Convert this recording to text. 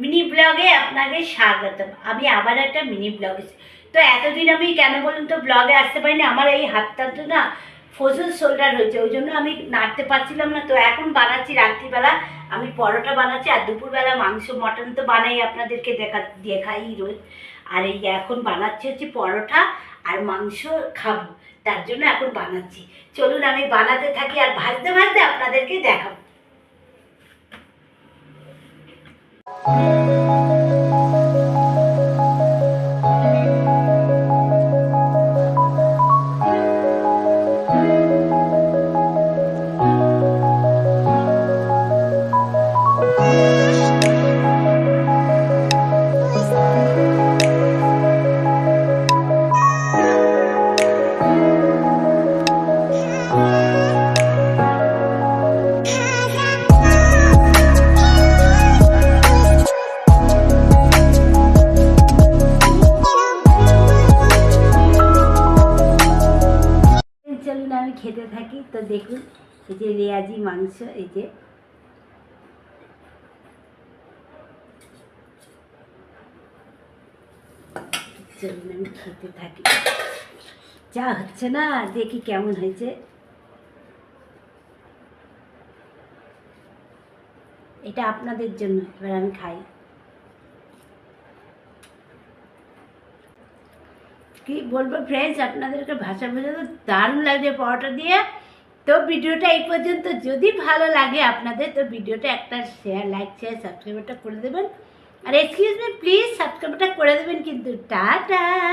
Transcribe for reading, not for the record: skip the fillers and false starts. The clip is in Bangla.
মিনি ব্লগে আপনাকে স্বাগতম। আমি আবার একটা মিনি ব্লগে, তো এতদিন আমি কেন বলুন তো ব্লগে আসতে পারিনি, আমার এই হাতটা তো না ফোজল শোল্ডার হয়েছে, ওই জন্য আমি নাড়তে পারছিলাম না। তো এখন বানাচ্ছি রাত্রিবেলা, আমি পরোটা বানাচ্ছি, আর দুপুরবেলা মাংস মটন তো বানাই, আপনাদেরকে দেখাই রোজ। আর এই এখন বানাচ্ছি হচ্ছে পরোটা আর মাংস খাবো, তার জন্য এখন বানাচ্ছি। চলুন আমি বানাতে থাকি আর ভাজতে ভাজতে আপনাদেরকে দেখাবো। চলুন আমি খেতে থাকি। তো দেখুন এই যে রেয়াজি মাংস, এই যে চলুন আমি খেতে থাকি। যা হচ্ছে না, দেখি কেমন হয়েছে। এটা আপনাদের জন্য, এবার আমি খাই। কি বলবো ফ্রেন্ডস, আপনাদেরকে ভাষা বোঝাতে দারুণ লাগছে পরোটা দিয়ে। তো ভিডিওটা এই পর্যন্ত, যদি ভালো লাগে আপনাদের তো ভিডিওটা একটা শেয়ার, লাইক, শেয়ার, সাবস্ক্রাইবটা করে দেবেন। আর এক্সকিউজ মি প্লিজ, সাবস্ক্রাইবটা করে দেবেন কিন্তু। টাটা।